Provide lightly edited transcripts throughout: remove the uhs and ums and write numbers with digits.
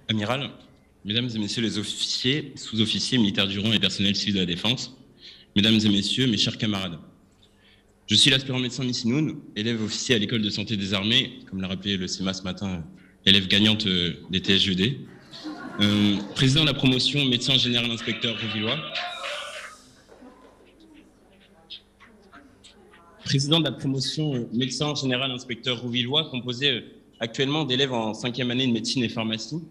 Amiral, mesdames et messieurs les officiers, sous-officiers, militaires du rang et personnel civil de la défense, mesdames et messieurs, mes chers camarades. Je suis l'aspirant médecin Nissinoun, élève officier à l'école de santé des armées, comme l'a rappelé le CEMA ce matin, élève gagnante des TSJD, président de la promotion médecin général inspecteur Rouvillois, président de la promotion médecin général inspecteur Rouvillois, composé actuellement d'élèves en 5e année de médecine et pharmacie.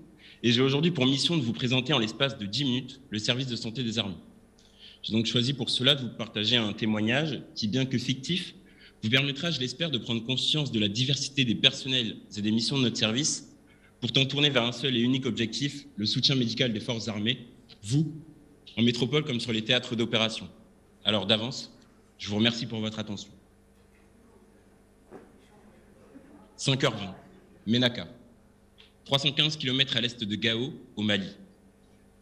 Et j'ai aujourd'hui pour mission de vous présenter en l'espace de 10 minutes le service de santé des armées. J'ai donc choisi pour cela de vous partager un témoignage qui, bien que fictif, vous permettra, je l'espère, de prendre conscience de la diversité des personnels et des missions de notre service, pourtant tourné vers un seul et unique objectif, le soutien médical des forces armées, vous, en métropole comme sur les théâtres d'opération. Alors d'avance, je vous remercie pour votre attention. 5h20, Ménaka, 315 km à l'est de Gao, au Mali.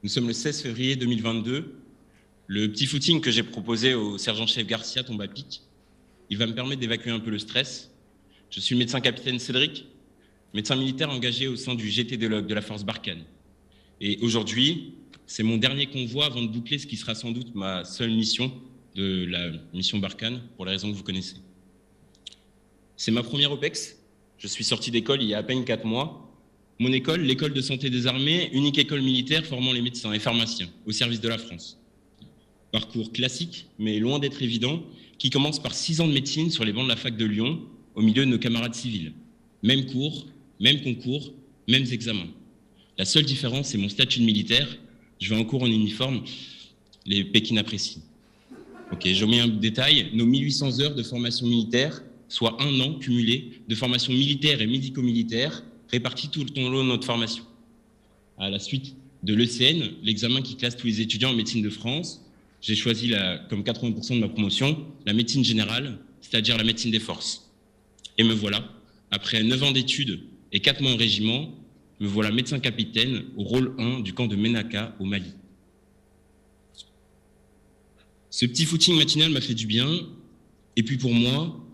Nous sommes le 16 février 2022. Le petit footing que j'ai proposé au sergent-chef Garcia tombe à pic. Il va me permettre d'évacuer un peu le stress. Je suis le médecin-capitaine Cédric, médecin militaire engagé au sein du GTDLOG de la force Barkhane. Et aujourd'hui, c'est mon dernier convoi avant de boucler ce qui sera sans doute ma seule mission de la mission Barkhane, pour les raisons que vous connaissez. C'est ma première OPEX. Je suis sorti d'école il y a à peine 4 mois. Mon école, l'école de santé des armées, unique école militaire formant les médecins et pharmaciens au service de la France. Parcours classique, mais loin d'être évident, qui commence par 6 ans de médecine sur les bancs de la fac de Lyon, au milieu de nos camarades civils. Même cours, même concours, mêmes examens. La seule différence, c'est mon statut de militaire. Je vais en cours en uniforme, les Pékin apprécient. Ok, j'ai mis un détail, nos 1800 heures de formation militaire, soit 1 an cumulé de formation militaire et médico-militaire, répartis tout le long de notre formation. À la suite de l'ECN, l'examen qui classe tous les étudiants en médecine de France, j'ai choisi, comme 80% de ma promotion, la médecine générale, c'est-à-dire la médecine des forces. Et me voilà, après 9 ans d'études et 4 mois en régiment, me voilà médecin-capitaine au rôle 1 du camp de Ménaka au Mali. Ce petit footing matinal m'a fait du bien, et puis pour moi,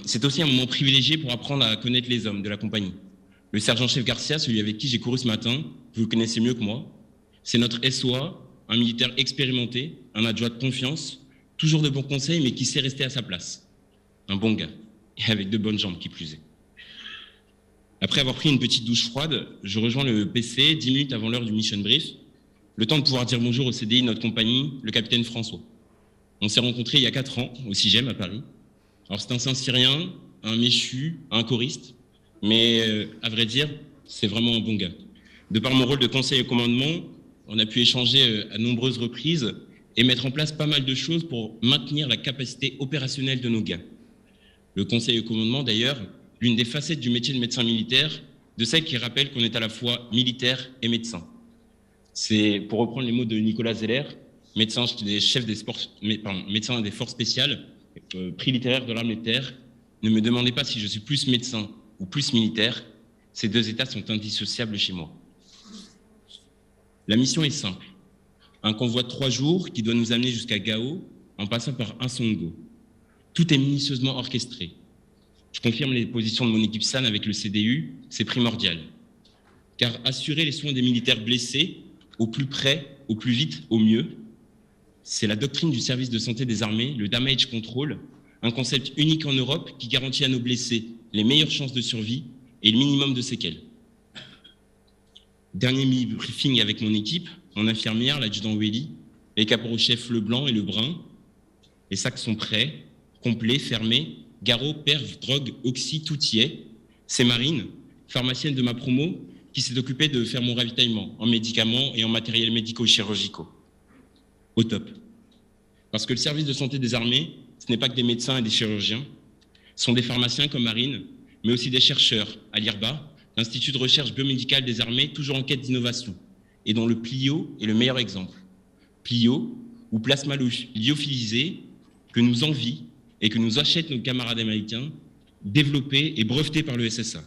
c'est aussi un moment privilégié pour apprendre à connaître les hommes de la compagnie. Le sergent-chef Garcia, celui avec qui j'ai couru ce matin, vous le connaissez mieux que moi, c'est notre SOA, un militaire expérimenté, un adjoint de confiance, toujours de bons conseils, mais qui sait rester à sa place. Un bon gars, et avec de bonnes jambes qui plus est. Après avoir pris une petite douche froide, je rejoins le PC 10 minutes avant l'heure du mission brief, le temps de pouvoir dire bonjour au CDI de notre compagnie, le capitaine François. On s'est rencontrés il y a 4 ans, au 6e à Paris. Alors c'est un Saint-Cyrien, un méchu, un choriste, mais à vrai dire, c'est vraiment un bon gars. De par mon rôle de conseil au commandement, on a pu échanger à nombreuses reprises et mettre en place pas mal de choses pour maintenir la capacité opérationnelle de nos gars. Le conseil au commandement, d'ailleurs, l'une des facettes du métier de médecin militaire, de celle qui rappelle qu'on est à la fois militaire et médecin. C'est, pour reprendre les mots de Nicolas Zeller, médecin des forces spéciales, prix littéraire de l'armée de terre, ne me demandez pas si je suis plus médecin ou plus militaire, ces 2 états sont indissociables chez moi. La mission est simple. Un convoi de 3 jours qui doit nous amener jusqu'à Gao en passant par Ansongo. Tout est minutieusement orchestré. Je confirme les positions de mon équipe SAN avec le CDU, c'est primordial. Car assurer les soins des militaires blessés au plus près, au plus vite, au mieux, c'est la doctrine du service de santé des armées, le damage control, un concept unique en Europe qui garantit à nos blessés les meilleures chances de survie et le minimum de séquelles. Dernier briefing avec mon équipe, mon infirmière, l'adjudant Welly, les caporaux-chefs Leblanc et Lebrun. Les sacs sont prêts, complets, fermés, garrot, perf, drogue, oxy, tout y est. C'est Marine, pharmacienne de ma promo, qui s'est occupée de faire mon ravitaillement en médicaments et en matériels médico-chirurgicaux. Au top. Parce que le service de santé des armées, ce n'est pas que des médecins et des chirurgiens, ce sont des pharmaciens comme Marine, mais aussi des chercheurs à l'IRBA, l'Institut de recherche biomédicale des armées, toujours en quête d'innovation, et dont le Plio est le meilleur exemple. Plio, ou plasma lyophilisé, que nous envie et que nous achètent nos camarades américains, développé et breveté par le SSA.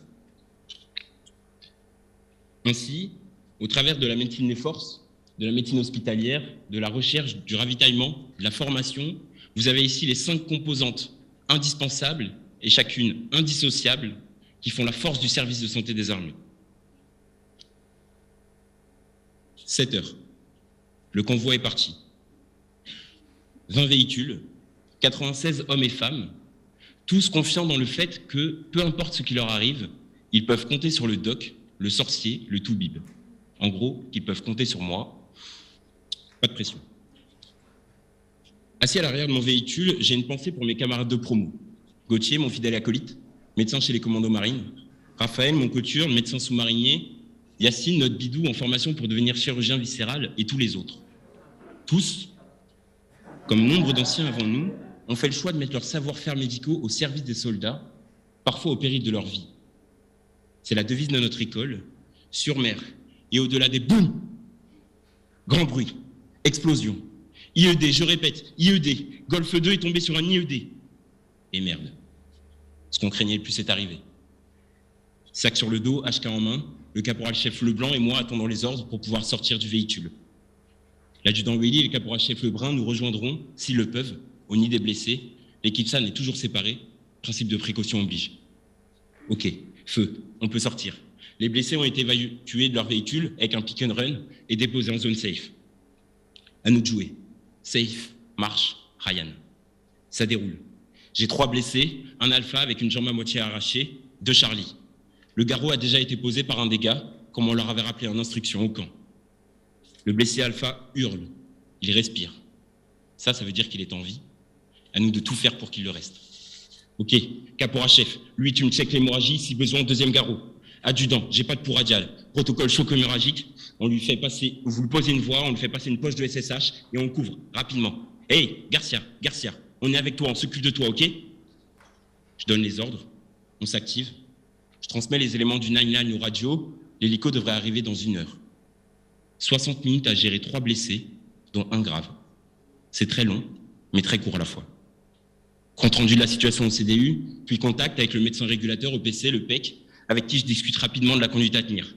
Ainsi, au travers de la médecine des forces, de la médecine hospitalière, de la recherche, du ravitaillement, de la formation, vous avez ici les 5 composantes indispensables et chacune indissociable qui font la force du service de santé des armées. 7 heures. Le convoi est parti. 20 véhicules, 96 hommes et femmes, tous confiants dans le fait que, peu importe ce qui leur arrive, ils peuvent compter sur le doc, le sorcier, le toubib. En gros, qu'ils peuvent compter sur moi. Pas de pression. Assis à l'arrière de mon véhicule, j'ai une pensée pour mes camarades de promo. Gauthier, mon fidèle acolyte, médecin chez les commandos marines. Raphaël, mon coturne, médecin sous-marinier. Yacine, notre bidou en formation pour devenir chirurgien viscéral, et tous les autres. Tous, comme nombre d'anciens avant nous, ont fait le choix de mettre leurs savoir-faire médicaux au service des soldats, parfois au péril de leur vie. C'est la devise de notre école, sur mer et au-delà des boum, grand bruit, explosion, IED, je répète, IED, Golfe 2 est tombé sur un IED. Et merde, ce qu'on craignait le plus est arrivé. Sac sur le dos, HK en main, le caporal-chef Leblanc et moi attendons les ordres pour pouvoir sortir du véhicule. L'adjudant Willy et le caporal-chef Lebrun nous rejoindront, s'ils le peuvent, au nid des blessés. L'équipe SAN est toujours séparée, principe de précaution oblige. Ok, feu, on peut sortir. Les blessés ont été évacués de leur véhicule avec un pick and run et déposés en zone safe. À nous de jouer. Safe, marche, Ryan. Ça déroule. J'ai 3 blessés, un alpha avec une jambe à moitié arrachée, 2 Charlie. Le garrot a déjà été posé par un des gars, comme on leur avait rappelé en instruction au camp. Le blessé alpha hurle, il respire. Ça veut dire qu'il est en vie. À nous de tout faire pour qu'il le reste. Ok, caporal-chef, lui tu me checkes l'hémorragie, si besoin, 2e garrot. Adjudant, j'ai pas de pouls radial. Protocole choc hémorragique, on lui fait passer, vous lui posez une voix, on lui fait passer une poche de SSH et on le couvre rapidement. Hey, Garcia, on est avec toi, on s'occupe de toi, ok? Je donne les ordres, on s'active. Je transmets les éléments du 9-9 aux radios, l'hélico devrait arriver dans 1 heure. 60 minutes à gérer 3 blessés, dont 1 grave. C'est très long, mais très court à la fois. Compte rendu de la situation au CDU, puis contact avec le médecin régulateur au PC, le PEC, avec qui je discute rapidement de la conduite à tenir.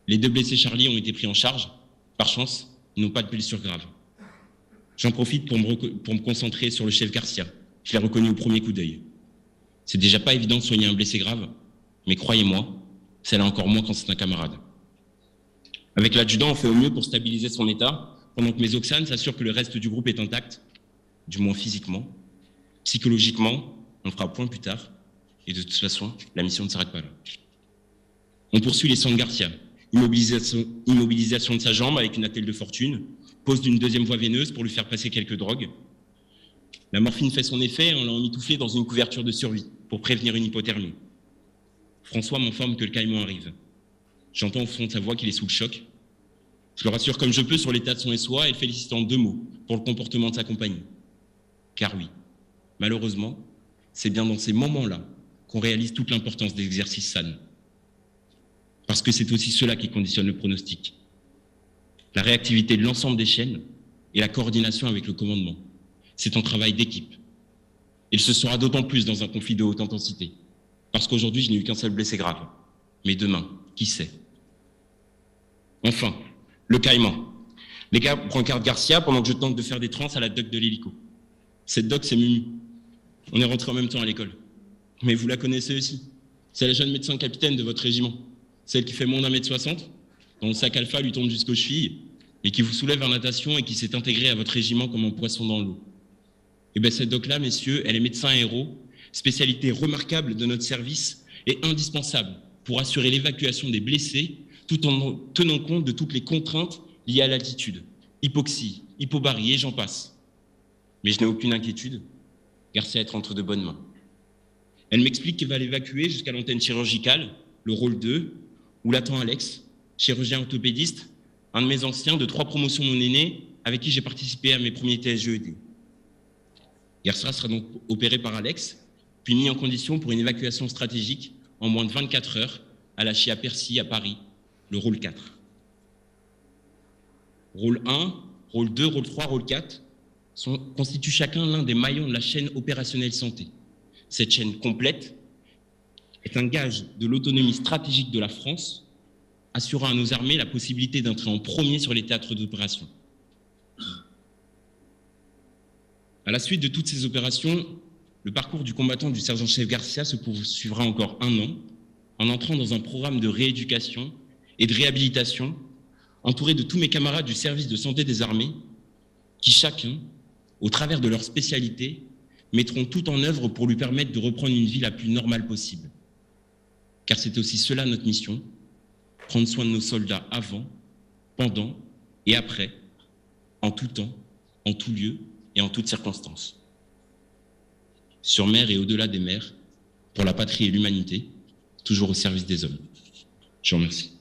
Les 2 blessés Charlie ont été pris en charge. Par chance, ils n'ont pas de blessures graves. J'en profite pour me concentrer sur le chef Garcia. Je l'ai reconnu au premier coup d'œil. C'est déjà pas évident de soigner un blessé grave, mais croyez-moi, c'est là encore moins quand c'est un camarade. Avec l'adjudant, on fait au mieux pour stabiliser son état, pendant que mes Oxanes s'assurent que le reste du groupe est intact, du moins physiquement. Psychologiquement, on fera point plus tard, et de toute façon, la mission ne s'arrête pas là. On poursuit les soins de Garcia, immobilisation de sa jambe avec une attelle de fortune, pose d'une 2e voie veineuse pour lui faire passer quelques drogues. La morphine fait son effet, on l'a emmitouflé dans une couverture de survie pour prévenir une hypothermie. François m'informe que le caïman arrive. J'entends au fond de sa voix qu'il est sous le choc. Je le rassure comme je peux sur l'état de son SOA et le félicite en 2 mots pour le comportement de sa compagnie. Car oui, malheureusement, c'est bien dans ces moments-là qu'on réalise toute l'importance des exercices SAN. Parce que c'est aussi cela qui conditionne le pronostic. La réactivité de l'ensemble des chaînes et la coordination avec le commandement. C'est un travail d'équipe. Il se sera d'autant plus dans un conflit de haute intensité. Parce qu'aujourd'hui, je n'ai eu qu'un seul blessé grave. Mais demain, qui sait? Enfin, le caïman. Les gars brancardent Garcia pendant que je tente de faire des trans à la doc de l'hélico. Cette doc, c'est Mimi. On est rentrés en même temps à l'école. Mais vous la connaissez aussi. C'est la jeune médecin capitaine de votre régiment. Celle qui fait moins d'1m60, dont le sac alpha lui tombe jusqu'aux chevilles, mais qui vous soulève en natation et qui s'est intégrée à votre régiment comme un poisson dans l'eau. Et bien cette doc-là, messieurs, elle est médecin aéro, spécialité remarquable de notre service et indispensable pour assurer l'évacuation des blessés tout en tenant compte de toutes les contraintes liées à l'altitude, hypoxie, hypobarie et j'en passe. Mais je n'ai aucune inquiétude, Garcia est entre de bonnes mains. Elle m'explique qu'elle va l'évacuer jusqu'à l'antenne chirurgicale, le rôle 2, où l'attend Alex, chirurgien orthopédiste, un de mes anciens de 3 promotions mon aîné, avec qui j'ai participé à mes premiers TSGED. Garcia sera donc opéré par Alex, puis mis en condition pour une évacuation stratégique en moins de 24 heures à la Chia Percy à Paris, le rôle 4. Rôle 1, rôle 2, rôle 3, rôle 4 constituent chacun l'un des maillons de la chaîne opérationnelle santé. Cette chaîne complète est un gage de l'autonomie stratégique de la France, assurant à nos armées la possibilité d'entrer en premier sur les théâtres d'opération. À la suite de toutes ces opérations, le parcours du combattant du sergent-chef Garcia se poursuivra encore 1 an, en entrant dans un programme de rééducation et de réhabilitation entouré de tous mes camarades du service de santé des armées, qui chacun, au travers de leur spécialité, mettront tout en œuvre pour lui permettre de reprendre une vie la plus normale possible. Car c'est aussi cela notre mission, prendre soin de nos soldats avant, pendant et après, en tout temps, en tout lieu et en toutes circonstances. Sur mer et au-delà des mers, pour la patrie et l'humanité, toujours au service des hommes. Je vous remercie.